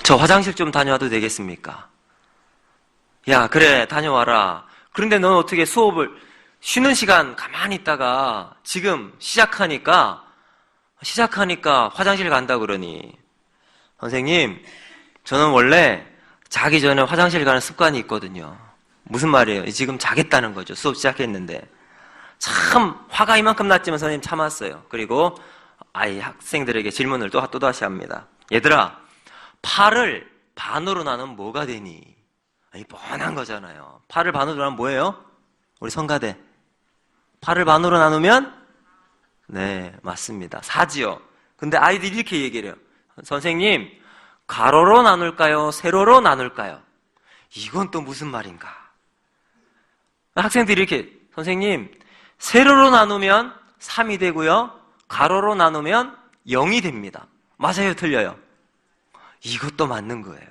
저 화장실 좀 다녀와도 되겠습니까? 야, 그래, 다녀와라. 그런데 넌 어떻게 수업을 쉬는 시간 가만히 있다가 지금 시작하니까 화장실 간다 그러니. 선생님, 저는 원래 자기 전에 화장실 가는 습관이 있거든요. 무슨 말이에요? 지금 자겠다는 거죠. 수업 시작했는데. 참 화가 이만큼 났지만 선생님 참았어요. 그리고 학생들에게 질문을 또다시 합니다. 얘들아, 팔을 반으로 나누면 뭐가 되니? 아니, 뻔한 거잖아요. 팔을 반으로 나누면 뭐예요? 우리 성가대. 팔을 반으로 나누면? 네, 맞습니다. 4지요. 근데 아이들이 이렇게 얘기를 해요. 선생님, 가로로 나눌까요? 세로로 나눌까요? 이건 또 무슨 말인가? 학생들이 이렇게, 선생님, 세로로 나누면 3이 되고요. 가로로 나누면 0이 됩니다. 맞아요? 틀려요? 이것도 맞는 거예요.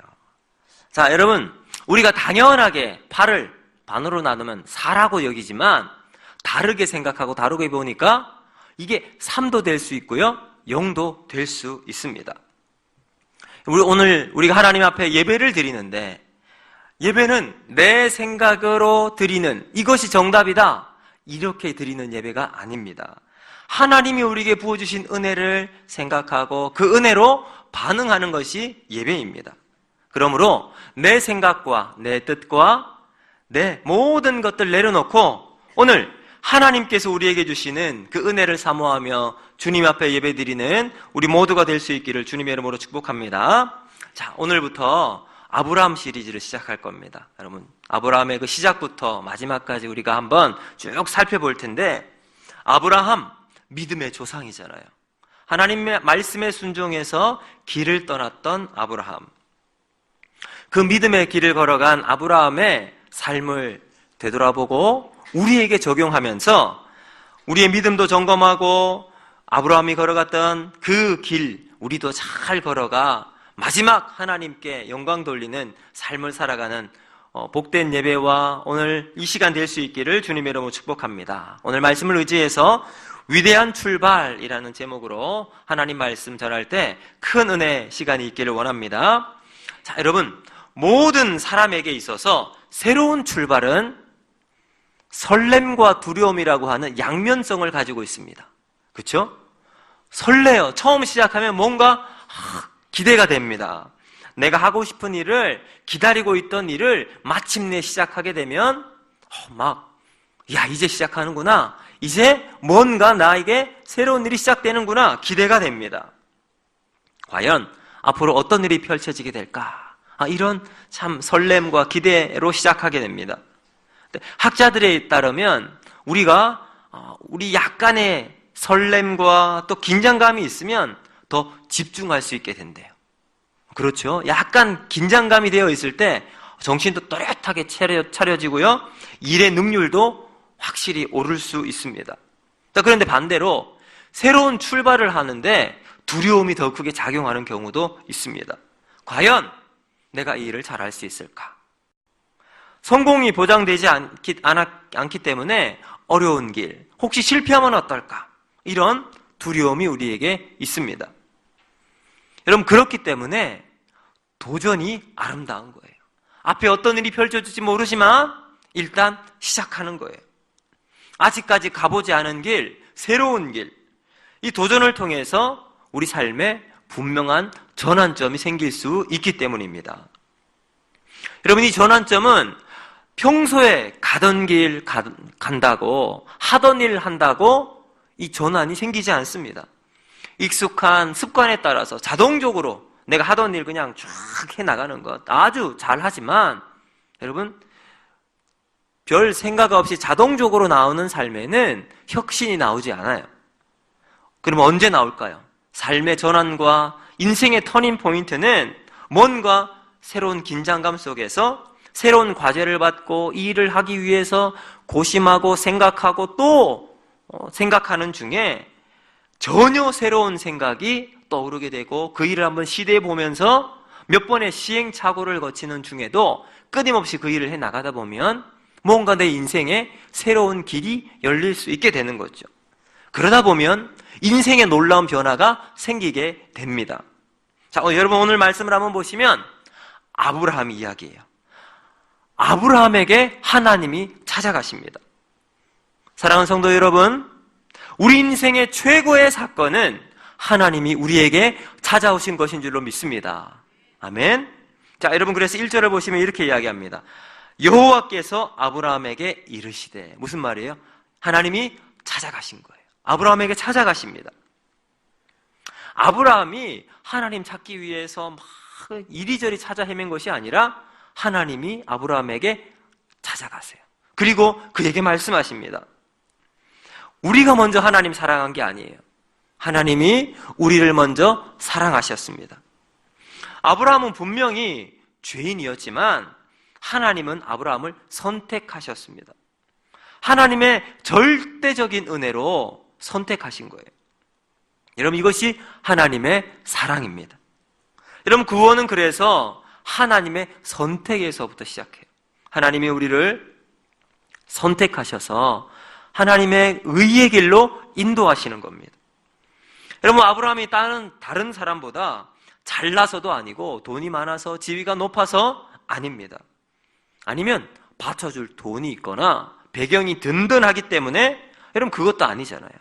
자, 여러분, 우리가 당연하게 팔을 반으로 나누면 4라고 여기지만 다르게 생각하고 다르게 보니까 이게 3도 될 수 있고요. 0도 될 수 있습니다. 오늘 우리가 하나님 앞에 예배를 드리는데 예배는 내 생각으로 드리는 이것이 정답이다. 이렇게 드리는 예배가 아닙니다. 하나님이 우리에게 부어주신 은혜를 생각하고 그 은혜로 반응하는 것이 예배입니다. 그러므로 내 생각과 내 뜻과 내 모든 것들 내려놓고 오늘 하나님께서 우리에게 주시는 그 은혜를 사모하며 주님 앞에 예배드리는 우리 모두가 될 수 있기를 주님의 이름으로 축복합니다. 자, 오늘부터 아브라함 시리즈를 시작할 겁니다. 여러분, 아브라함의 그 시작부터 마지막까지 우리가 한번 쭉 살펴볼 텐데, 아브라함 믿음의 조상이잖아요. 하나님의 말씀에 순종해서 길을 떠났던 아브라함. 그 믿음의 길을 걸어간 아브라함의 삶을 되돌아보고 우리에게 적용하면서 우리의 믿음도 점검하고 아브라함이 걸어갔던 그 길 우리도 잘 걸어가 마지막 하나님께 영광 돌리는 삶을 살아가는 복된 예배와 오늘 이 시간 될 수 있기를 주님의 이름으로 축복합니다. 오늘 말씀을 의지해서 위대한 출발이라는 제목으로 하나님 말씀 전할 때 큰 은혜 시간이 있기를 원합니다. 자, 여러분, 모든 사람에게 있어서 새로운 출발은 설렘과 두려움이라고 하는 양면성을 가지고 있습니다. 그렇죠? 설레요. 처음 시작하면 뭔가 기대가 됩니다. 내가 하고 싶은 일을, 기다리고 있던 일을 마침내 시작하게 되면 이제 시작하는구나. 이제 뭔가 나에게 새로운 일이 시작되는구나. 기대가 됩니다. 과연 앞으로 어떤 일이 펼쳐지게 될까? 이런 참 설렘과 기대로 시작하게 됩니다. 학자들에 따르면 우리 약간의 설렘과 또 긴장감이 있으면 더 집중할 수 있게 된대요. 그렇죠? 약간 긴장감이 되어 있을 때 정신도 또렷하게 차려지고요. 일의 능률도 확실히 오를 수 있습니다. 그런데 반대로 새로운 출발을 하는데 두려움이 더 크게 작용하는 경우도 있습니다. 과연 내가 이 일을 잘할 수 있을까? 성공이 보장되지 않기 때문에 어려운 길, 혹시 실패하면 어떨까? 이런 두려움이 우리에게 있습니다. 여러분, 그렇기 때문에 도전이 아름다운 거예요. 앞에 어떤 일이 펼쳐질지 모르지만 일단 시작하는 거예요. 아직까지 가보지 않은 길, 새로운 길, 이 도전을 통해서 우리 삶에 분명한 전환점이 생길 수 있기 때문입니다. 여러분, 이 전환점은 평소에 가던 길 간다고, 하던 일 한다고 이 전환이 생기지 않습니다. 익숙한 습관에 따라서 자동적으로 내가 하던 일 그냥 쫙 해나가는 것 아주 잘하지만 여러분, 별 생각 없이 자동적으로 나오는 삶에는 혁신이 나오지 않아요. 그럼 언제 나올까요? 삶의 전환과 인생의 터닝 포인트는 뭔가 새로운 긴장감 속에서 새로운 과제를 받고 이 일을 하기 위해서 고심하고 생각하고 또 생각하는 중에 전혀 새로운 생각이 떠오르게 되고 그 일을 한번 시도해 보면서 몇 번의 시행착오를 거치는 중에도 끊임없이 그 일을 해 나가다 보면 뭔가 내 인생에 새로운 길이 열릴 수 있게 되는 거죠. 그러다 보면 인생의 놀라운 변화가 생기게 됩니다. 자, 여러분 오늘 말씀을 한번 보시면 아브라함 이야기예요. 아브라함에게 하나님이 찾아가십니다. 사랑하는 성도 여러분, 우리 인생의 최고의 사건은 하나님이 우리에게 찾아오신 것인 줄로 믿습니다. 아멘. 자, 여러분 그래서 1절을 보시면 이렇게 이야기합니다. 여호와께서 아브라함에게 이르시되, 무슨 말이에요? 하나님이 찾아가신 거예요. 아브라함에게 찾아가십니다. 아브라함이 하나님 찾기 위해서 막 이리저리 찾아 헤맨 것이 아니라 하나님이 아브라함에게 찾아가세요. 그리고 그에게 말씀하십니다. 우리가 먼저 하나님 사랑한 게 아니에요. 하나님이 우리를 먼저 사랑하셨습니다. 아브라함은 분명히 죄인이었지만 하나님은 아브라함을 선택하셨습니다. 하나님의 절대적인 은혜로 선택하신 거예요. 여러분, 이것이 하나님의 사랑입니다. 여러분, 구원은 그래서 하나님의 선택에서부터 시작해요. 하나님이 우리를 선택하셔서 하나님의 의의 길로 인도하시는 겁니다. 여러분, 아브라함이 다른 사람보다 잘나서도 아니고 돈이 많아서 지위가 높아서 아닙니다. 아니면 받쳐줄 돈이 있거나 배경이 든든하기 때문에 여러분 그것도 아니잖아요.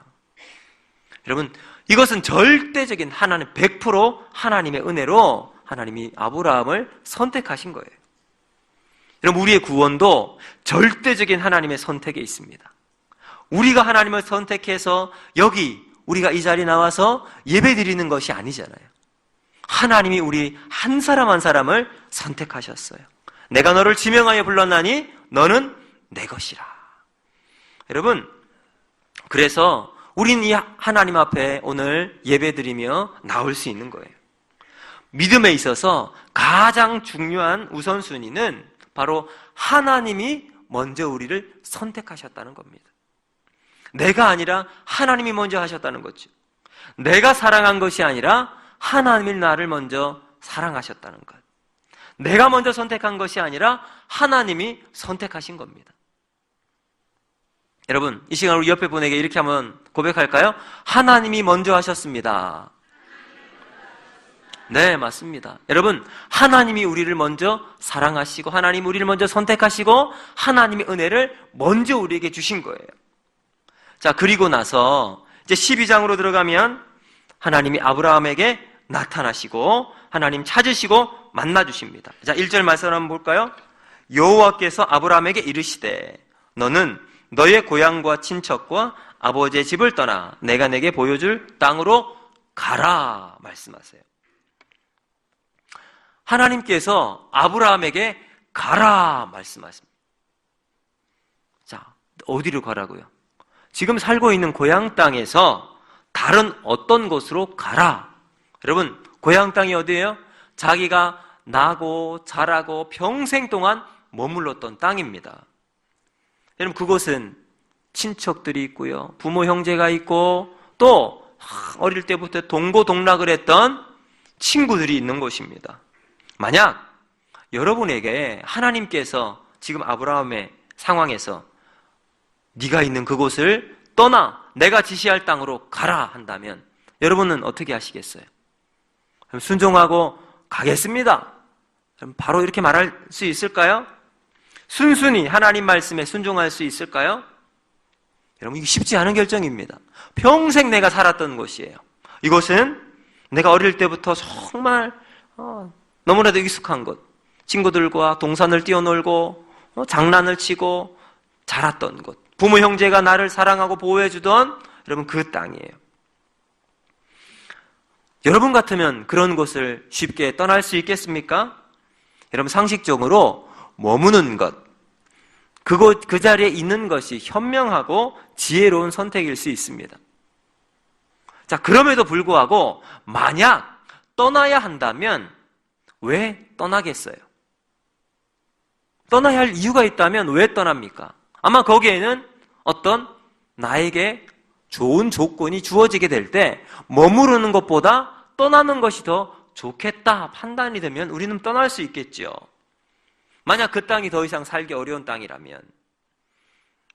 여러분, 이것은 절대적인 하나님 100% 하나님의 은혜로 하나님이 아브라함을 선택하신 거예요. 여러분, 우리의 구원도 절대적인 하나님의 선택에 있습니다. 우리가 하나님을 선택해서 여기 우리가 이 자리에 나와서 예배 드리는 것이 아니잖아요. 하나님이 우리 한 사람 한 사람을 선택하셨어요. 내가 너를 지명하여 불렀나니 너는 내 것이라. 여러분, 그래서 우린 이 하나님 앞에 오늘 예배 드리며 나올 수 있는 거예요. 믿음에 있어서 가장 중요한 우선순위는 바로 하나님이 먼저 우리를 선택하셨다는 겁니다. 내가 아니라 하나님이 먼저 하셨다는 거죠. 내가 사랑한 것이 아니라 하나님이 나를 먼저 사랑하셨다는 것. 내가 먼저 선택한 것이 아니라 하나님이 선택하신 겁니다. 여러분, 이 시간 우리 옆에 분에게 이렇게 한번 고백할까요? 하나님이 먼저 하셨습니다. 네, 맞습니다. 여러분, 하나님이 우리를 먼저 사랑하시고 하나님이 우리를 먼저 선택하시고 하나님의 은혜를 먼저 우리에게 주신 거예요. 자, 그리고 나서 이제 12장으로 들어가면 하나님이 아브라함에게 나타나시고 하나님 찾으시고 만나주십니다. 자, 1절 말씀 한번 볼까요? 여호와께서 아브라함에게 이르시되 너는 너의 고향과 친척과 아버지의 집을 떠나 내가 내게 보여줄 땅으로 가라 말씀하세요. 하나님께서 아브라함에게 가라 말씀하십니다. 자, 어디로 가라고요? 지금 살고 있는 고향 땅에서 다른 어떤 곳으로 가라. 여러분, 고향 땅이 어디예요? 자기가 나고 자라고 평생 동안 머물렀던 땅입니다. 여러분, 그곳은 친척들이 있고요, 부모 형제가 있고 또 어릴 때부터 동고동락을 했던 친구들이 있는 곳입니다. 만약 여러분에게 하나님께서 지금 아브라함의 상황에서 네가 있는 그곳을 떠나 내가 지시할 땅으로 가라 한다면 여러분은 어떻게 하시겠어요? 순종하고 가겠습니다. 바로 이렇게 말할 수 있을까요? 순순히 하나님 말씀에 순종할 수 있을까요? 여러분, 이게 쉽지 않은 결정입니다. 평생 내가 살았던 곳이에요. 이곳은 내가 어릴 때부터 정말 너무나도 익숙한 곳, 친구들과 동산을 뛰어놀고 장난을 치고 자랐던 곳, 부모 형제가 나를 사랑하고 보호해주던 여러분 그 땅이에요. 여러분 같으면 그런 곳을 쉽게 떠날 수 있겠습니까? 여러분, 상식적으로 머무는 것, 그 자리에 있는 것이 현명하고 지혜로운 선택일 수 있습니다. 자, 그럼에도 불구하고 만약 떠나야 한다면 왜 떠나겠어요? 떠나야 할 이유가 있다면 왜 떠납니까? 아마 거기에는 어떤 나에게 좋은 조건이 주어지게 될 때 머무르는 것보다 떠나는 것이 더 좋겠다 판단이 되면 우리는 떠날 수 있겠죠. 만약 그 땅이 더 이상 살기 어려운 땅이라면,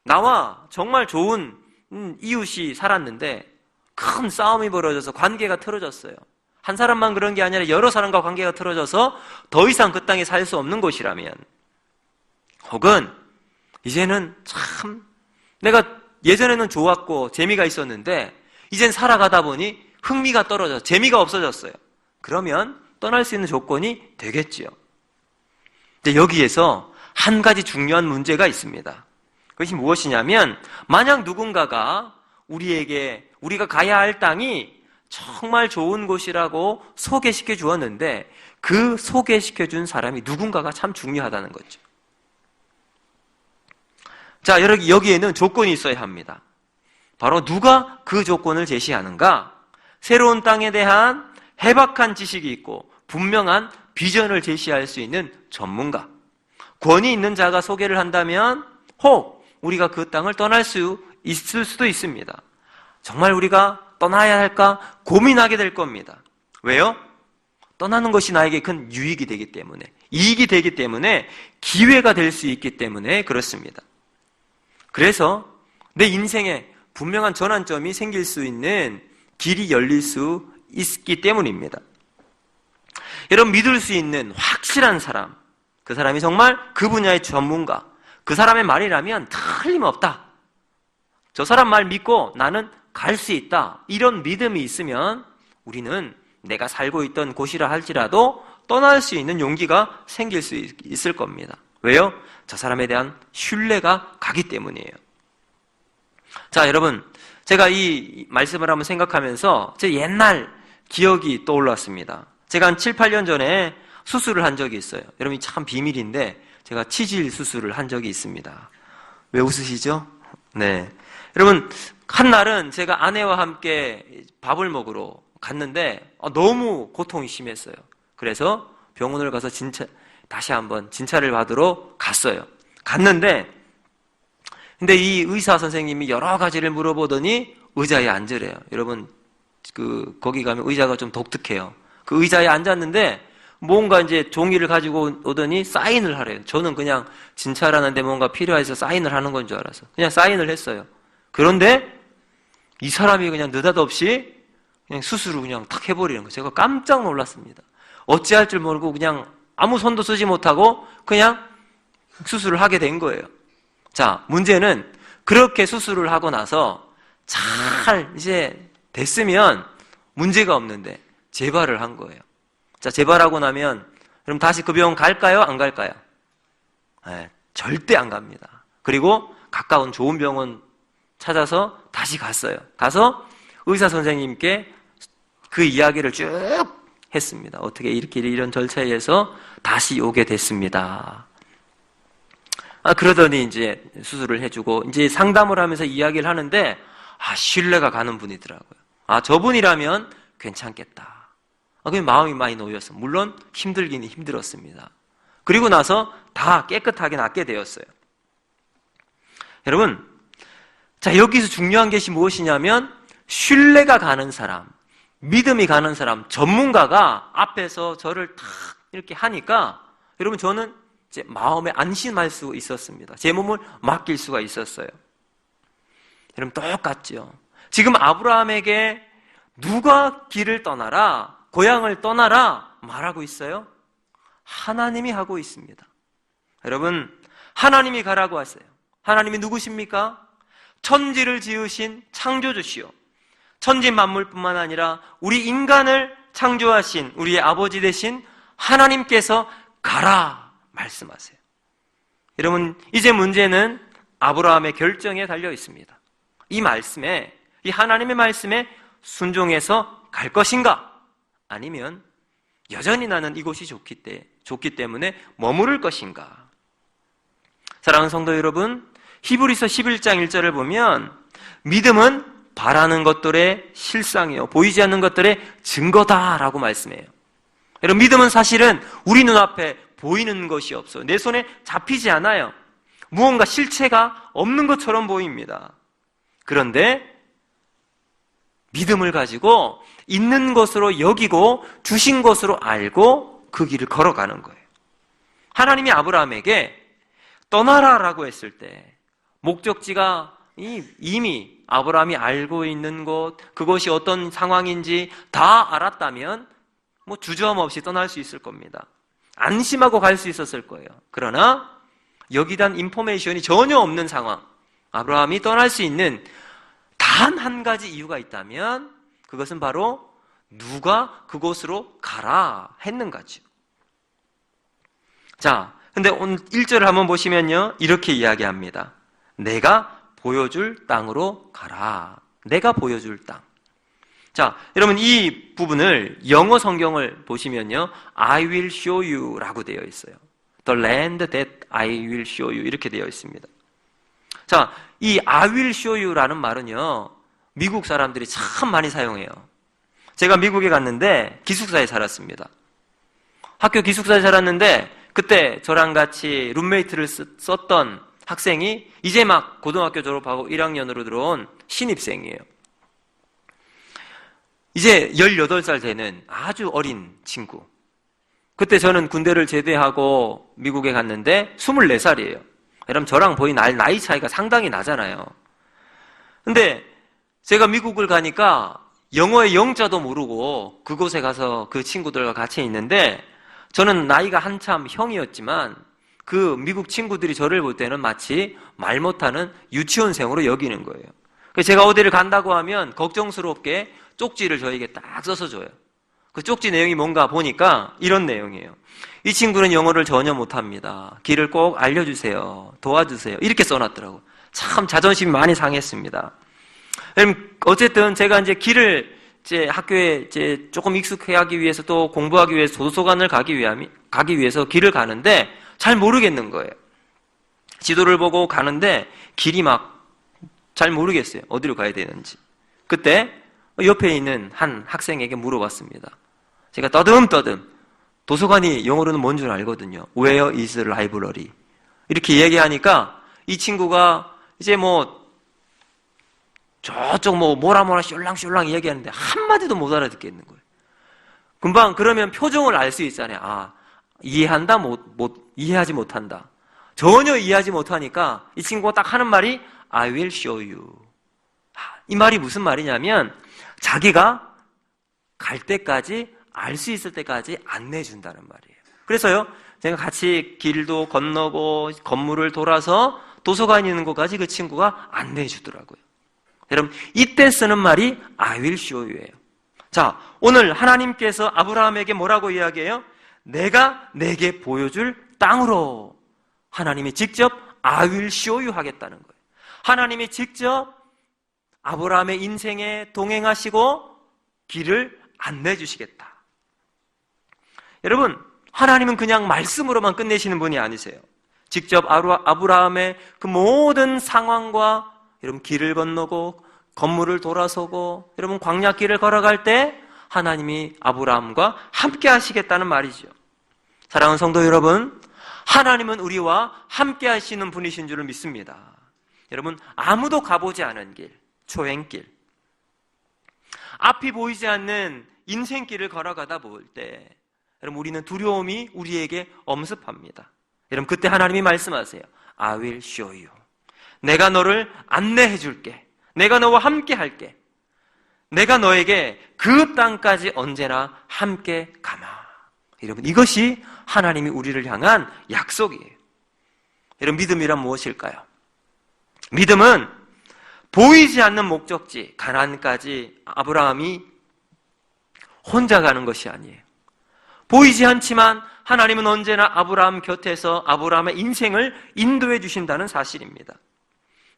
나와 정말 좋은 이웃이 살았는데 큰 싸움이 벌어져서 관계가 틀어졌어요. 한 사람만 그런 게 아니라 여러 사람과 관계가 틀어져서 더 이상 그 땅에 살 수 없는 곳이라면, 혹은 이제는 참 내가 예전에는 좋았고 재미가 있었는데 이젠 살아가다 보니 흥미가 떨어져 재미가 없어졌어요. 그러면 떠날 수 있는 조건이 되겠지요. 근데 여기에서 한 가지 중요한 문제가 있습니다. 그것이 무엇이냐면, 만약 누군가가 우리가 가야 할 땅이 정말 좋은 곳이라고 소개시켜 주었는데 그 소개시켜 준 사람이 누군가가 참 중요하다는 거죠. 자, 여기에는 조건이 있어야 합니다. 바로 누가 그 조건을 제시하는가? 새로운 땅에 대한 해박한 지식이 있고 분명한 비전을 제시할 수 있는 전문가, 권위 있는 자가 소개를 한다면 혹 우리가 그 땅을 떠날 수 있을 수도 있습니다. 정말 우리가 떠나야 할까 고민하게 될 겁니다. 왜요? 떠나는 것이 나에게 큰 유익이 되기 때문에, 이익이 되기 때문에, 기회가 될 수 있기 때문에 그렇습니다. 그래서 내 인생에 분명한 전환점이 생길 수 있는 길이 열릴 수 있기 때문입니다. 여러분, 믿을 수 있는 확실한 사람, 그 사람이 정말 그 분야의 전문가, 그 사람의 말이라면 틀림없다, 저 사람 말 믿고 나는 갈 수 있다, 이런 믿음이 있으면 우리는 내가 살고 있던 곳이라 할지라도 떠날 수 있는 용기가 생길 수 있을 겁니다. 왜요? 저 사람에 대한 신뢰가 가기 때문이에요. 자, 여러분, 제가 이 말씀을 한번 생각하면서 제 옛날 기억이 떠올랐습니다. 제가 한 7, 8년 전에 수술을 한 적이 있어요. 여러분이 참 비밀인데 제가 치질 수술을 한 적이 있습니다. 왜 웃으시죠? 네. 여러분, 한 날은 제가 아내와 함께 밥을 먹으러 갔는데 너무 고통이 심했어요. 그래서 병원을 가서 다시 한번 진찰을 받으러 갔어요. 갔는데 근데 이 의사 선생님이 여러 가지를 물어보더니 의자에 앉으래요. 여러분, 거기 가면 의자가 좀 독특해요. 그 의자에 앉았는데 뭔가 이제 종이를 가지고 오더니 사인을 하래요. 저는 그냥 진찰하는데 뭔가 필요해서 사인을 하는 건 줄 알아서 그냥 사인을 했어요. 그런데 이 사람이 그냥 느닷없이 그냥 수술을 그냥 탁 해버리는 거예요. 제가 깜짝 놀랐습니다. 어찌할 줄 모르고 그냥 아무 손도 쓰지 못하고 그냥 수술을 하게 된 거예요. 자, 문제는 그렇게 수술을 하고 나서 잘 이제 됐으면 문제가 없는데 재발을 한 거예요. 자, 재발하고 나면 그럼 다시 그 병원 갈까요? 안 갈까요? 네, 절대 안 갑니다. 그리고 가까운 좋은 병원 찾아서 다시 갔어요. 가서 의사 선생님께 그 이야기를 쭉 했습니다. 어떻게 이렇게 이런 절차에 의해서 다시 오게 됐습니다. 그러더니 이제 수술을 해주고 이제 상담을 하면서 이야기를 하는데 신뢰가 가는 분이더라고요. 저분이라면 괜찮겠다. 그게 마음이 많이 놓였어요. 물론 힘들기는 힘들었습니다. 그리고 나서 다 깨끗하게 낫게 되었어요. 여러분, 자, 여기서 중요한 것이 무엇이냐면 신뢰가 가는 사람, 믿음이 가는 사람, 전문가가 앞에서 저를 탁 이렇게 하니까 여러분, 저는 이제 마음에 안심할 수 있었습니다. 제 몸을 맡길 수가 있었어요. 여러분, 똑같죠. 지금 아브라함에게 누가 길을 떠나라, 고향을 떠나라 말하고 있어요? 하나님이 하고 있습니다. 여러분, 하나님이 가라고 하세요. 하나님이 누구십니까? 천지를 지으신 창조주시오. 천지 만물뿐만 아니라 우리 인간을 창조하신 우리의 아버지 되신 하나님께서 가라 말씀하세요. 여러분, 이제 문제는 아브라함의 결정에 달려 있습니다. 이 말씀에, 이 하나님의 말씀에 순종해서 갈 것인가? 아니면 여전히 나는 이곳이 좋기 때문에 머무를 것인가? 사랑하는 성도 여러분, 히브리서 11장 1절을 보면 믿음은 바라는 것들의 실상이요, 보이지 않는 것들의 증거다라고 말씀해요. 여러분, 믿음은 사실은 우리 눈앞에 보이는 것이 없어요. 내 손에 잡히지 않아요. 무언가 실체가 없는 것처럼 보입니다. 그런데 믿음을 가지고 있는 것으로 여기고 주신 것으로 알고 그 길을 걸어가는 거예요. 하나님이 아브라함에게 떠나라라고 했을 때 목적지가 이미 아브라함이 알고 있는 곳, 그것이 어떤 상황인지 다 알았다면 뭐 주저함 없이 떠날 수 있을 겁니다. 안심하고 갈 수 있었을 거예요. 그러나 여기에 대한 인포메이션이 전혀 없는 상황, 아브라함이 떠날 수 있는 단 한 가지 이유가 있다면 그것은 바로 누가 그곳으로 가라 했는가죠. 자, 근데 오늘 1절을 한번 보시면요, 이렇게 이야기합니다. 내가 보여줄 땅으로 가라. 내가 보여줄 땅. 자, 여러분 이 부분을 영어 성경을 보시면요, I will show you 라고 되어 있어요. The land that I will show you 이렇게 되어 있습니다. 자, 이 I will show you 라는 말은요, 미국 사람들이 참 많이 사용해요. 제가 미국에 갔는데 기숙사에 살았습니다. 학교 기숙사에 살았는데 그때 저랑 같이 룸메이트를 썼던 학생이 이제 막 고등학교 졸업하고 1학년으로 들어온 신입생이에요. 이제 18살 되는 아주 어린 친구. 그때 저는 군대를 제대하고 미국에 갔는데 24살이에요. 여러분 저랑 거의 나이 차이가 상당히 나잖아요. 근데 제가 미국을 가니까 영어의 영자도 모르고 그곳에 가서 그 친구들과 같이 있는데 저는 나이가 한참 형이었지만 그 미국 친구들이 저를 볼 때는 마치 말 못하는 유치원생으로 여기는 거예요. 그래서 제가 어디를 간다고 하면 걱정스럽게 쪽지를 저에게 딱 써서 줘요. 그 쪽지 내용이 뭔가 보니까 이런 내용이에요. 이 친구는 영어를 전혀 못합니다. 길을 꼭 알려주세요. 도와주세요. 이렇게 써놨더라고요. 참 자존심이 많이 상했습니다. 어쨌든 제가 이제 길을 이제 학교에 이제 조금 익숙해 하기 위해서 또 공부하기 위해서 도서관을 가기 위해서 길을 가는데 잘 모르겠는 거예요. 지도를 보고 가는데 길이 막 잘 모르겠어요. 어디로 가야 되는지. 그때 옆에 있는 한 학생에게 물어봤습니다. 제가 떠듬떠듬 도서관이 영어로는 뭔 줄 알거든요. Where is the library? 이렇게 얘기하니까 이 친구가 이제 뭐 저쪽 뭐라 쫄랑쫄랑 얘기하는데 한마디도 못 알아듣겠는 거예요. 금방 그러면 표정을 알 수 있잖아요. 아, 이해한다, 이해하지 못한다. 전혀 이해하지 못하니까 이 친구가 딱 하는 말이 I will show you. 이 말이 무슨 말이냐면 자기가 갈 때까지 알 수 있을 때까지 안내해 준다는 말이에요. 그래서요, 제가 같이 길도 건너고 건물을 돌아서 도서관이 있는 곳까지 그 친구가 안내해 주더라고요. 여러분, 이때 쓰는 말이 I will show you예요. 자, 오늘 하나님께서 아브라함에게 뭐라고 이야기해요? 내가 내게 보여줄 땅으로 하나님이 직접 I will show you 하겠다는 거예요. 하나님이 직접 아브라함의 인생에 동행하시고 길을 안내해 주시겠다. 여러분, 하나님은 그냥 말씀으로만 끝내시는 분이 아니세요. 직접 아브라함의 그 모든 상황과 여러분 길을 건너고 건물을 돌아서고 여러분 광야길을 걸어갈 때 하나님이 아브라함과 함께 하시겠다는 말이죠. 사랑하는 성도 여러분, 하나님은 우리와 함께 하시는 분이신 줄을 믿습니다. 여러분, 아무도 가보지 않은 길, 초행길, 앞이 보이지 않는 인생길을 걸어가다 볼 때 여러분 우리는 두려움이 우리에게 엄습합니다. 여러분 그때 하나님이 말씀하세요. I will show you. 내가 너를 안내해 줄게. 내가 너와 함께 할게. 내가 너에게 그 땅까지 언제나 함께 가마. 여러분 이것이 하나님이 우리를 향한 약속이에요. 여러분 믿음이란 무엇일까요? 믿음은 보이지 않는 목적지 가나안까지 아브라함이 혼자 가는 것이 아니에요. 보이지 않지만 하나님은 언제나 아브라함 곁에서 아브라함의 인생을 인도해 주신다는 사실입니다.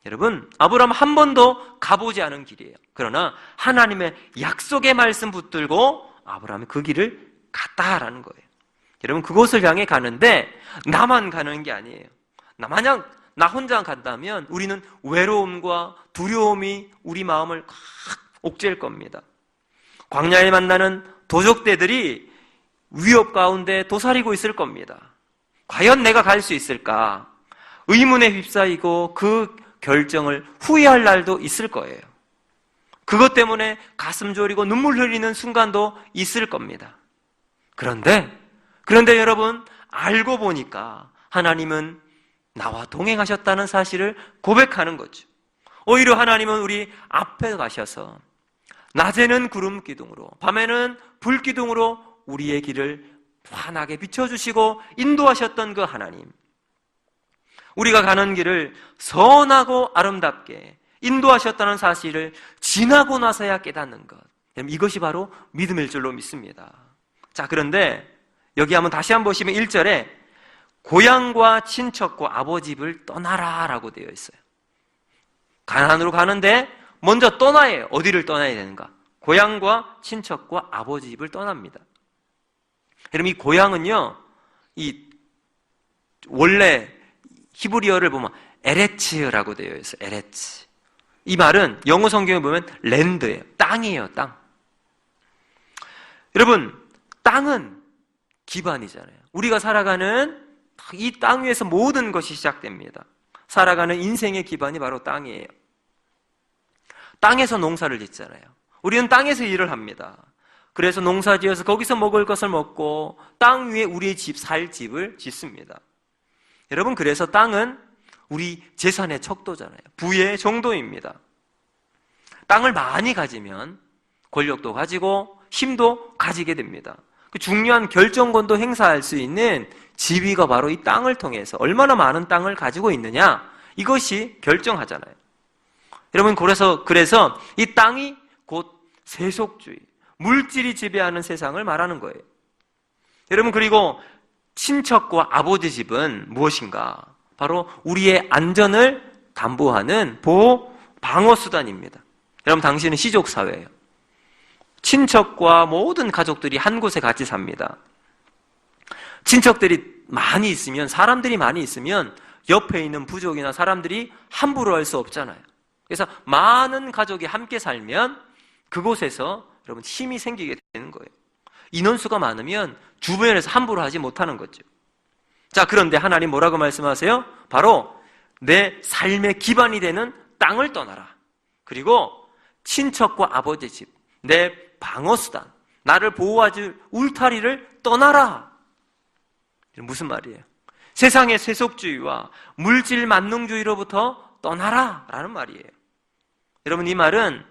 여러분, 아브라함 한 번도 가보지 않은 길이에요. 그러나 하나님의 약속의 말씀 붙들고 아브라함이 그 길을 갔다라는 거예요. 여러분, 그곳을 향해 가는데 나만 가는 게 아니에요. 만약 나 혼자 간다면 우리는 외로움과 두려움이 우리 마음을 꽉 옥죄일 겁니다. 광야에 만나는 도적대들이 위협 가운데 도사리고 있을 겁니다. 과연 내가 갈 수 있을까? 의문에 휩싸이고 그 결정을 후회할 날도 있을 거예요. 그것 때문에 가슴 졸이고 눈물 흘리는 순간도 있을 겁니다. 그런데 여러분 알고 보니까 하나님은 나와 동행하셨다는 사실을 고백하는 거죠. 오히려 하나님은 우리 앞에 가셔서 낮에는 구름 기둥으로 밤에는 불 기둥으로 우리의 길을 환하게 비춰주시고 인도하셨던 그 하나님, 우리가 가는 길을 선하고 아름답게 인도하셨다는 사실을 지나고 나서야 깨닫는 것, 이것이 바로 믿음일 줄로 믿습니다. 자, 그런데 여기 한번 다시 한번 보시면 1절에 고향과 친척과 아버지 집을 떠나라 라고 되어 있어요. 가나안으로 가는데 먼저 떠나야 해요. 어디를 떠나야 되는가? 고향과 친척과 아버지 집을 떠납니다. 여러분, 이 고향은요, 이 원래 히브리어를 보면 에레츠라고 되어 있어요. 에레츠. 이 말은 영어 성경에 보면 랜드예요. 땅이에요, 땅. 여러분, 땅은 기반이잖아요. 우리가 살아가는 이 땅 위에서 모든 것이 시작됩니다. 살아가는 인생의 기반이 바로 땅이에요. 땅에서 농사를 짓잖아요. 우리는 땅에서 일을 합니다. 그래서 농사 지어서 거기서 먹을 것을 먹고 땅 위에 우리의 집, 살 집을 짓습니다. 여러분, 그래서 땅은 우리 재산의 척도잖아요. 부의 정도입니다. 땅을 많이 가지면 권력도 가지고 힘도 가지게 됩니다. 그 중요한 결정권도 행사할 수 있는 지위가 바로 이 땅을 통해서 얼마나 많은 땅을 가지고 있느냐, 이것이 결정하잖아요. 여러분, 그래서 이 땅이 곧 세속주의, 물질이 지배하는 세상을 말하는 거예요. 여러분, 그리고 친척과 아버지 집은 무엇인가? 바로 우리의 안전을 담보하는 방어수단입니다. 여러분, 당신은 시족사회예요. 친척과 모든 가족들이 한 곳에 같이 삽니다. 친척들이 많이 있으면, 사람들이 많이 있으면 옆에 있는 부족이나 사람들이 함부로 할 수 없잖아요. 그래서 많은 가족이 함께 살면 그곳에서 여러분 힘이 생기게 되는 거예요. 인원수가 많으면 주변에서 함부로 하지 못하는 거죠. 자, 그런데 하나님 뭐라고 말씀하세요? 바로 내 삶의 기반이 되는 땅을 떠나라. 그리고 친척과 아버지 집, 내 방어수단, 나를 보호해줄 울타리를 떠나라. 무슨 말이에요? 세상의 세속주의와 물질 만능주의로부터 떠나라 라는 말이에요. 여러분, 이 말은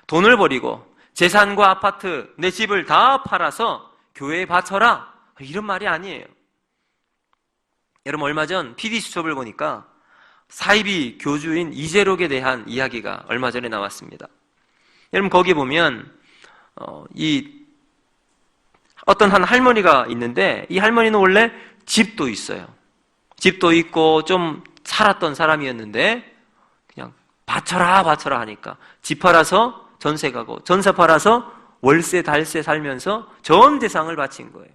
돈을 버리고 재산과 아파트, 내 집을 다 팔아서 교회에 바쳐라, 이런 말이 아니에요. 여러분, 얼마 전 PD수첩을 보니까 사이비 교주인 이재록에 대한 이야기가 얼마 전에 나왔습니다. 여러분, 거기 보면 어떤 한 할머니가 있는데, 이 할머니는 원래 집도 있어요. 집도 있고 좀 살았던 사람이었는데 그냥 바쳐라 하니까 집 팔아서 전세 가고, 전세 팔아서 월세 달세 살면서 전 재산을 바친 거예요.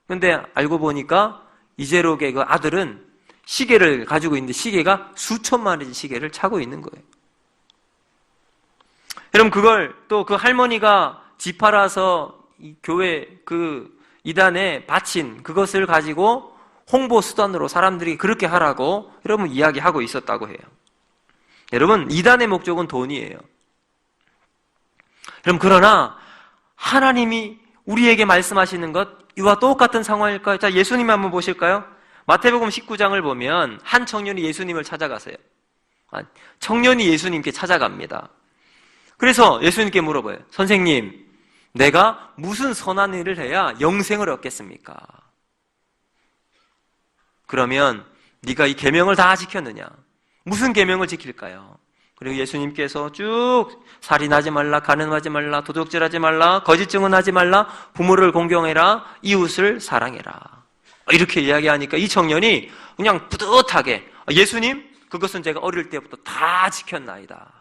근데 알고 보니까 이재록의 그 아들은 시계를 가지고 있는데 시계가 수천만 원짜리 시계를 차고 있는 거예요. 여러분, 그걸 또 그 할머니가 집 팔아서 이 교회 그 이단에 바친 그것을 가지고 홍보 수단으로 사람들이 그렇게 하라고 여러분 이야기하고 있었다고 해요. 여러분, 이단의 목적은 돈이에요. 여러분, 그러나 하나님이 우리에게 말씀하시는 것 이와 똑같은 상황일까요? 자, 예수님 한번 보실까요? 마태복음 19장을 보면 한 청년이 예수님을 찾아가세요. 청년이 예수님께 찾아갑니다. 그래서 예수님께 물어봐요. 선생님, 내가 무슨 선한 일을 해야 영생을 얻겠습니까? 그러면 네가 이 계명을 다 지켰느냐? 무슨 계명을 지킬까요? 그리고 예수님께서 쭉 살인하지 말라, 간음하지 말라, 도적질하지 말라, 거짓 증언하지 말라, 부모를 공경해라, 이웃을 사랑해라, 이렇게 이야기하니까 이 청년이 그냥 뿌듯하게, 예수님, 그것은 제가 어릴 때부터 다 지켰나이다.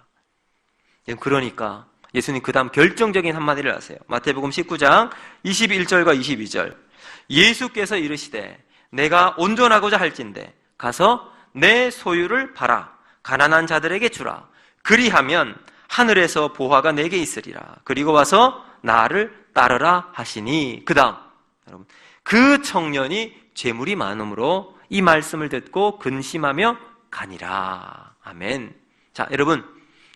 그러니까 예수님 그 다음 결정적인 한마디를 하세요. 마태복음 19장 21절과 22절. 예수께서 이르시되 내가 온전하고자 할진대 가서 내 소유를 팔아 가난한 자들에게 주라. 그리하면 하늘에서 보화가 내게 있으리라. 그리고 와서 나를 따르라 하시니, 그 다음 여러분, 그 청년이 재물이 많음으로 이 말씀을 듣고 근심하며 가니라. 아멘. 자, 여러분,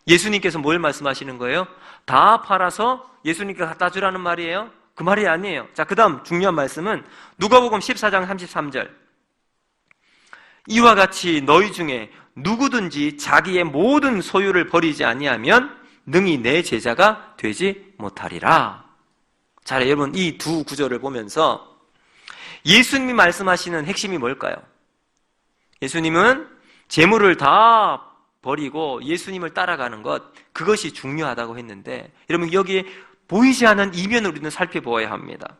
예수님께서 뭘 말씀하시는 거예요? 다 팔아서 예수님께 갖다 주라는 말이에요? 그 말이 아니에요. 자, 그 다음 중요한 말씀은 누가복음 14장 33절. 이와 같이 너희 중에 누구든지 자기의 모든 소유를 버리지 아니하면 능히 내 제자가 되지 못하리라. 자, 여러분 이 두 구절을 보면서 예수님이 말씀하시는 핵심이 뭘까요? 예수님은 재물을 다 버리고 예수님을 따라가는 것, 그것이 중요하다고 했는데, 여러분 여기에 보이지 않는 이면을 우리는 살펴보아야 합니다.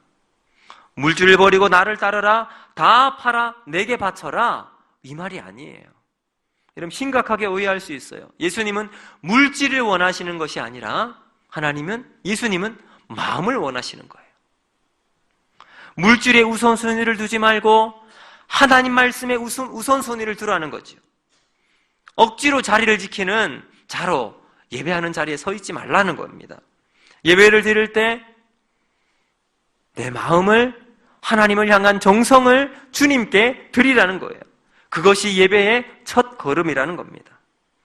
물질을 버리고 나를 따르라, 다 팔아 내게 바쳐라, 이 말이 아니에요. 여러분 심각하게 오해할 수 있어요. 예수님은 물질을 원하시는 것이 아니라 예수님은 마음을 원하시는 거예요. 물질에 우선순위를 두지 말고 하나님 말씀에 우선순위를 두라는 거죠. 억지로 자리를 지키는 자로 예배하는 자리에 서 있지 말라는 겁니다. 예배를 드릴 때 내 마음을, 하나님을 향한 정성을 주님께 드리라는 거예요. 그것이 예배의 첫 걸음이라는 겁니다.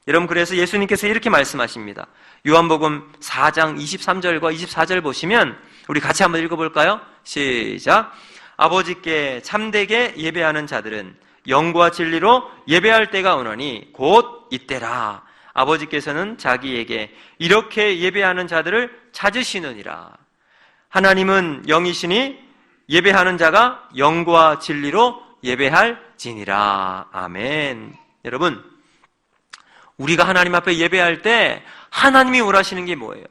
여러분 그래서 예수님께서 이렇게 말씀하십니다. 요한복음 4장 23절과 24절 보시면 우리 같이 한번 읽어볼까요? 시작. 아버지께 참되게 예배하는 자들은 영과 진리로 예배할 때가 오노니 곧 이때라. 아버지께서는 자기에게 이렇게 예배하는 자들을 찾으시느니라. 하나님은 영이시니 예배하는 자가 영과 진리로 예배할지니라. 아멘. 여러분, 우리가 하나님 앞에 예배할 때 하나님이 원하시는 게 뭐예요?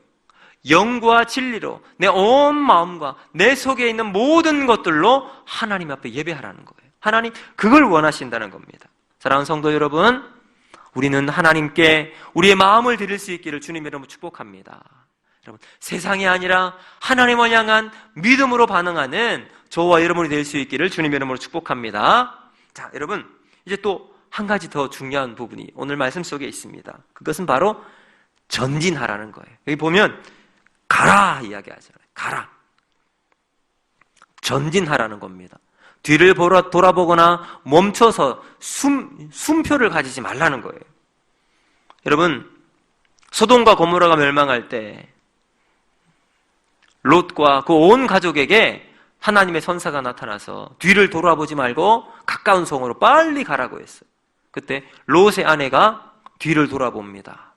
영과 진리로 내 온 마음과 내 속에 있는 모든 것들로 하나님 앞에 예배하라는 거예요. 하나님 그걸 원하신다는 겁니다. 사랑하는 성도 여러분, 우리는 하나님께 우리의 마음을 드릴 수 있기를 주님 이름으로 축복합니다. 여러분, 세상이 아니라 하나님을 향한 믿음으로 반응하는 저와 여러분이 될 수 있기를 주님 이름으로 축복합니다. 자, 여러분, 이제 또 한 가지 더 중요한 부분이 오늘 말씀 속에 있습니다. 그것은 바로 전진하라는 거예요. 여기 보면 가라 이야기하잖아요. 가라. 전진하라는 겁니다. 뒤를 돌아보거나 멈춰서 숨표를 가지지 말라는 거예요. 여러분, 소돔과 고모라가 멸망할 때 롯과 그 온 가족에게 하나님의 선사가 나타나서 뒤를 돌아보지 말고 가까운 성으로 빨리 가라고 했어요. 그때 롯의 아내가 뒤를 돌아봅니다.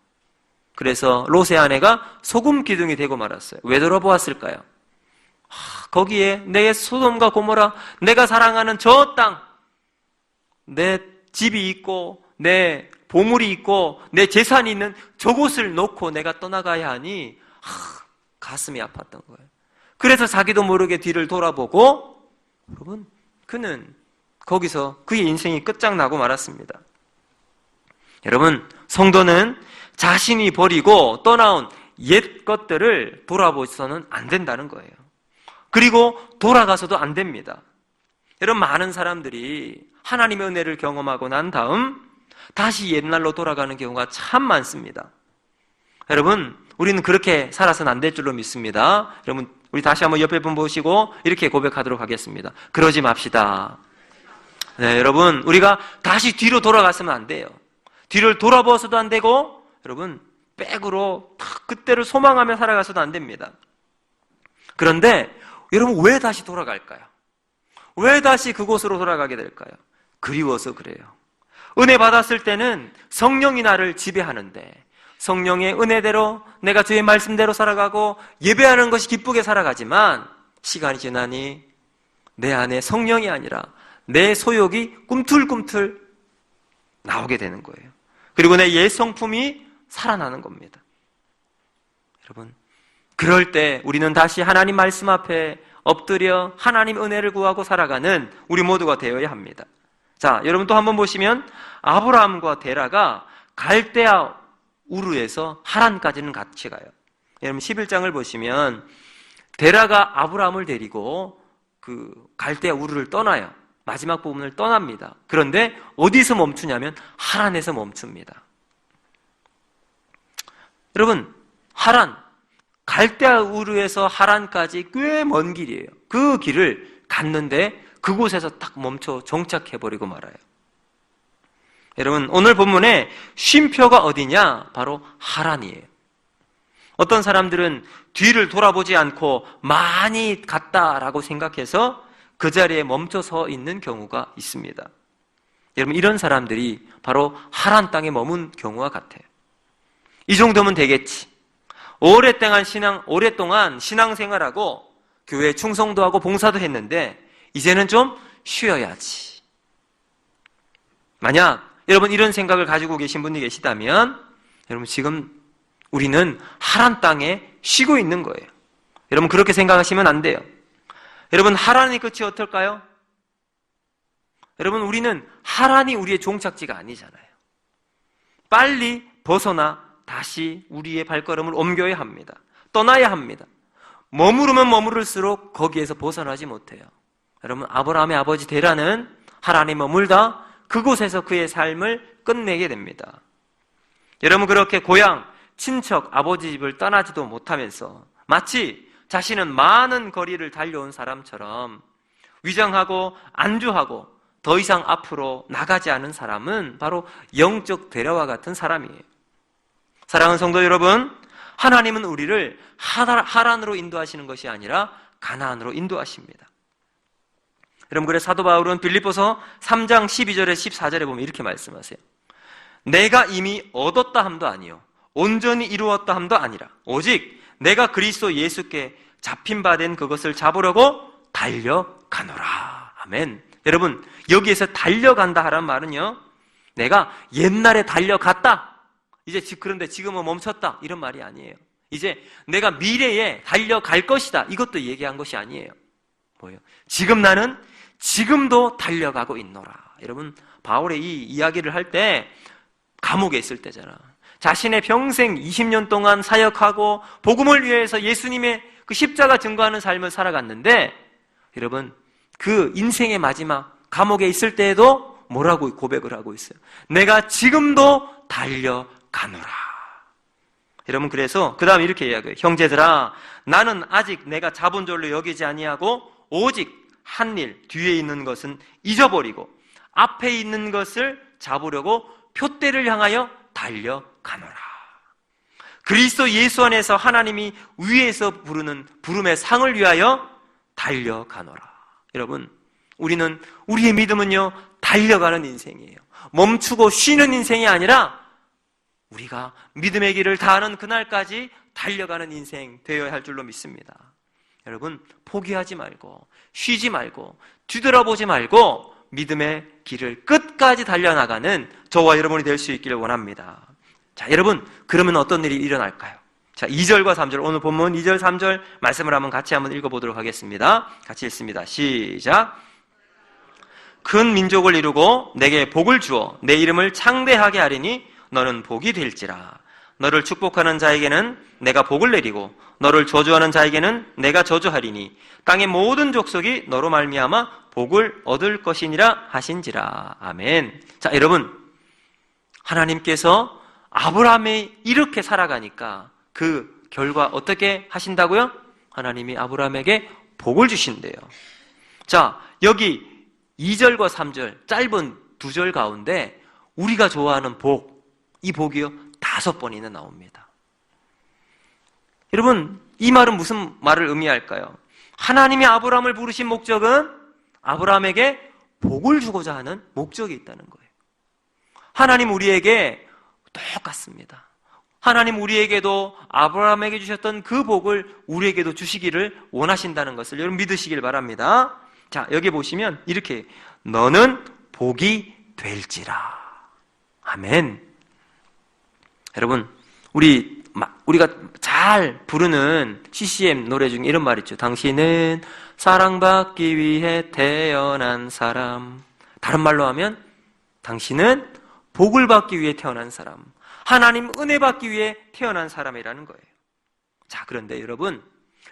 그래서 롯의 아내가 소금 기둥이 되고 말았어요. 왜 돌아보았을까요? 거기에 내 소돔과 고모라, 내가 사랑하는 저 땅, 내 집이 있고 내 보물이 있고 내 재산이 있는 저곳을 놓고 내가 떠나가야 하니 가슴이 아팠던 거예요. 그래서 자기도 모르게 뒤를 돌아보고, 여러분, 그는 거기서 그의 인생이 끝장나고 말았습니다. 여러분, 성도는 자신이 버리고 떠나온 옛 것들을 돌아보서는 안 된다는 거예요. 그리고 돌아가서도 안 됩니다. 여러분, 많은 사람들이 하나님의 은혜를 경험하고 난 다음 다시 옛날로 돌아가는 경우가 참 많습니다. 여러분, 우리는 그렇게 살아서는 안 될 줄로 믿습니다. 여러분, 우리 다시 한번 옆에 분 보시고 이렇게 고백하도록 하겠습니다. 그러지 맙시다. 네, 여러분, 우리가 다시 뒤로 돌아갔으면 안 돼요. 뒤를 돌아보아서도 안 되고, 여러분, 백으로 그때를 소망하며 살아가서도 안 됩니다. 그런데 여러분, 왜 다시 돌아갈까요? 왜 다시 그곳으로 돌아가게 될까요? 그리워서 그래요. 은혜 받았을 때는 성령이 나를 지배하는데, 성령의 은혜대로 내가 주의 말씀대로 살아가고 예배하는 것이 기쁘게 살아가지만, 시간이 지나니 내 안에 성령이 아니라 내 소욕이 꿈틀꿈틀 나오게 되는 거예요. 그리고 내 옛 성품이 살아나는 겁니다. 여러분, 그럴 때 우리는 다시 하나님 말씀 앞에 엎드려 하나님 은혜를 구하고 살아가는 우리 모두가 되어야 합니다. 자, 여러분 또 한번 보시면 아브라함과 데라가 갈대아 우르에서 하란까지는 같이 가요. 여러분 11장을 보시면 데라가 아브라함을 데리고 그 갈대아 우르를 떠나요. 마지막 부분을 떠납니다. 그런데 어디서 멈추냐면 하란에서 멈춥니다. 여러분, 하란, 갈대아 우르에서 하란까지 꽤 먼 길이에요. 그 길을 갔는데 그곳에서 딱 멈춰 정착해버리고 말아요. 여러분, 오늘 본문에 쉼표가 어디냐? 바로 하란이에요. 어떤 사람들은 뒤를 돌아보지 않고 많이 갔다라고 생각해서 그 자리에 멈춰 서 있는 경우가 있습니다. 여러분, 이런 사람들이 바로 하란 땅에 머문 경우와 같아요. 이 정도면 되겠지. 오랫동안 신앙생활하고 교회에 충성도 하고 봉사도 했는데 이제는 좀 쉬어야지. 만약 여러분 이런 생각을 가지고 계신 분이 계시다면 여러분 지금 우리는 하란 땅에 쉬고 있는 거예요. 여러분 그렇게 생각하시면 안 돼요. 여러분 하란의 끝이 어떨까요? 여러분 우리는 하란이 우리의 종착지가 아니잖아요. 빨리 벗어나 다시 우리의 발걸음을 옮겨야 합니다. 떠나야 합니다. 머무르면 머무를수록 거기에서 벗어나지 못해요. 여러분 아브라함의 아버지 데라는 하란에 머물다 그곳에서 그의 삶을 끝내게 됩니다. 여러분 그렇게 고향, 친척, 아버지 집을 떠나지도 못하면서 마치 자신은 많은 거리를 달려온 사람처럼 위장하고 안주하고 더 이상 앞으로 나가지 않은 사람은 바로 영적 대라와 같은 사람이에요. 사랑하는 성도 여러분, 하나님은 우리를 하란으로 인도하시는 것이 아니라 가나안으로 인도하십니다. 여러분 그래서 사도 바울은 빌립보서 3장 12절에 14절에 보면 이렇게 말씀하세요. 내가 이미 얻었다 함도 아니요 온전히 이루었다 함도 아니라 오직 내가 그리스도 예수께 잡힌 바 된 그것을 잡으려고 달려가노라. 아멘. 여러분 여기에서 달려간다 하라는 말은요, 내가 옛날에 달려갔다, 이제 그런데 지금은 멈췄다, 이런 말이 아니에요. 이제 내가 미래에 달려갈 것이다, 이것도 얘기한 것이 아니에요. 뭐예요? 지금 나는 지금도 달려가고 있노라. 여러분 바울의 이 이야기를 할 때 감옥에 있을 때잖아. 자신의 평생 20년 동안 사역하고 복음을 위해서 예수님의 그 십자가 증거하는 삶을 살아갔는데 여러분 그 인생의 마지막 감옥에 있을 때에도 뭐라고 고백을 하고 있어요? 내가 지금도 달려가노라. 여러분 그래서 그 다음에 이렇게 이야기해요. 형제들아 나는 아직 내가 잡은 줄로 여기지 아니하고 오직 한 일 뒤에 있는 것은 잊어버리고 앞에 있는 것을 잡으려고 표대를 향하여 달려가노라. 그리스도 예수 안에서 하나님이 위에서 부르는 부름의 상을 위하여 달려가노라. 여러분 우리는 우리의 믿음은요 달려가는 인생이에요. 멈추고 쉬는 인생이 아니라 우리가 믿음의 길을 다하는 그날까지 달려가는 인생 되어야 할 줄로 믿습니다. 여러분 포기하지 말고 쉬지 말고 뒤돌아보지 말고 믿음의 길을 끝까지 달려나가는 저와 여러분이 될 수 있기를 원합니다. 자, 여러분 그러면 어떤 일이 일어날까요? 자, 2절과 3절, 오늘 본문 2절, 3절 말씀을 같이 한번 읽어보도록 하겠습니다. 같이 읽습니다. 시작. 큰 민족을 이루고 내게 복을 주어 내 이름을 창대하게 하리니 너는 복이 될지라. 너를 축복하는 자에게는 내가 복을 내리고 너를 저주하는 자에게는 내가 저주하리니 땅의 모든 족속이 너로 말미암아 복을 얻을 것이니라 하신지라. 아멘. 자, 여러분 하나님께서 아브라함이 이렇게 살아가니까 그 결과 어떻게 하신다고요? 하나님이 아브라함에게 복을 주신대요. 자, 여기 2절과 3절 짧은 2절 가운데 우리가 좋아하는 복, 이 복이요 5번이나 나옵니다. 여러분 이 말은 무슨 말을 의미할까요? 하나님이 아브라함을 부르신 목적은 아브라함에게 복을 주고자 하는 목적이 있다는 거예요. 하나님 우리에게 똑같습니다. 하나님 우리에게도 아브라함에게 주셨던 그 복을 우리에게도 주시기를 원하신다는 것을 여러분 믿으시길 바랍니다. 자, 여기 보시면 이렇게 너는 복이 될지라. 아멘. 여러분 우리가 잘 부르는 CCM 노래 중에 이런 말 있죠. 당신은 사랑받기 위해 태어난 사람. 다른 말로 하면 당신은 복을 받기 위해 태어난 사람, 하나님 은혜 받기 위해 태어난 사람이라는 거예요. 자, 그런데 여러분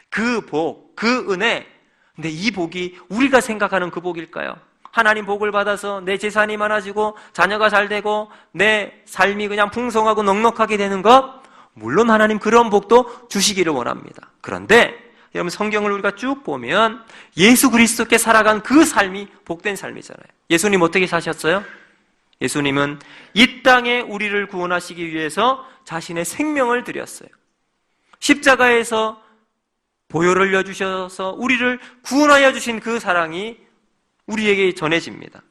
그 복, 그 은혜, 근데 이 복이 우리가 생각하는 그 복일까요? 하나님 복을 받아서 내 재산이 많아지고 자녀가 잘 되고 내 삶이 그냥 풍성하고 넉넉하게 되는 것, 물론 하나님 그런 복도 주시기를 원합니다. 그런데 여러분 성경을 우리가 쭉 보면 예수 그리스도께 살아간 그 삶이 복된 삶이잖아요. 예수님 어떻게 사셨어요? 예수님은 이 땅에 우리를 구원하시기 위해서 자신의 생명을 드렸어요. 십자가에서 보혈을 흘려주셔서 우리를 구원하여 주신 그 사랑이 우리에게 전해집니다.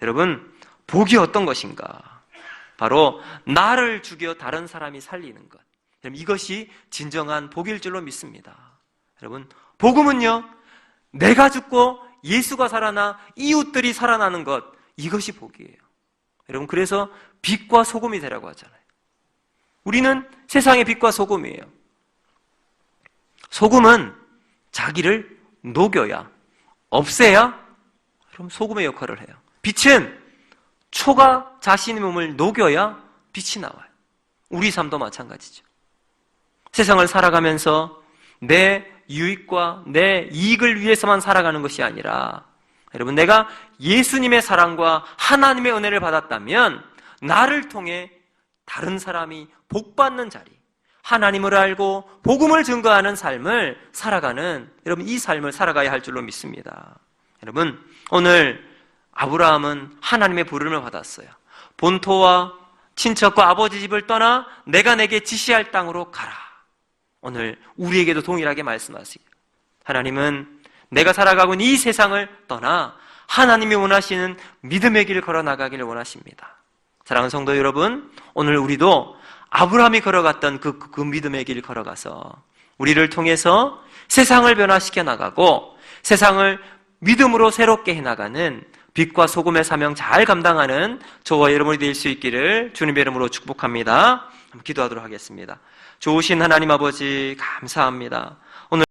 여러분 복이 어떤 것인가? 바로 나를 죽여 다른 사람이 살리는 것. 여러분 이것이 진정한 복일 줄로 믿습니다. 여러분 복음은요, 내가 죽고 예수가 살아나 이웃들이 살아나는 것, 이것이 복이에요. 여러분, 그래서 빛과 소금이 되라고 하잖아요. 우리는 세상의 빛과 소금이에요. 소금은 자기를 녹여야, 없애야, 그럼 소금의 역할을 해요. 빛은 초가 자신의 몸을 녹여야 빛이 나와요. 우리 삶도 마찬가지죠. 세상을 살아가면서 내 유익과 내 이익을 위해서만 살아가는 것이 아니라, 여러분, 내가 예수님의 사랑과 하나님의 은혜를 받았다면 나를 통해 다른 사람이 복받는 자리, 하나님을 알고 복음을 증거하는 삶을 살아가는, 여러분, 이 삶을 살아가야 할 줄로 믿습니다. 여러분, 오늘 아브라함은 하나님의 부름을 받았어요. 본토와 친척과 아버지 집을 떠나 내가 내게 지시할 땅으로 가라. 오늘 우리에게도 동일하게 말씀하시고, 하나님은 내가 살아가고 있는 이 세상을 떠나 하나님이 원하시는 믿음의 길을 걸어 나가기를 원하십니다. 사랑하는 성도 여러분, 오늘 우리도 아브라함이 걸어갔던 그 믿음의 길을 걸어가서 우리를 통해서 세상을 변화시켜 나가고 세상을 믿음으로 새롭게 해나가는 빛과 소금의 사명 잘 감당하는 저와 여러분이 될 수 있기를 주님의 이름으로 축복합니다. 기도하도록 하겠습니다. 좋으신 하나님 아버지, 감사합니다.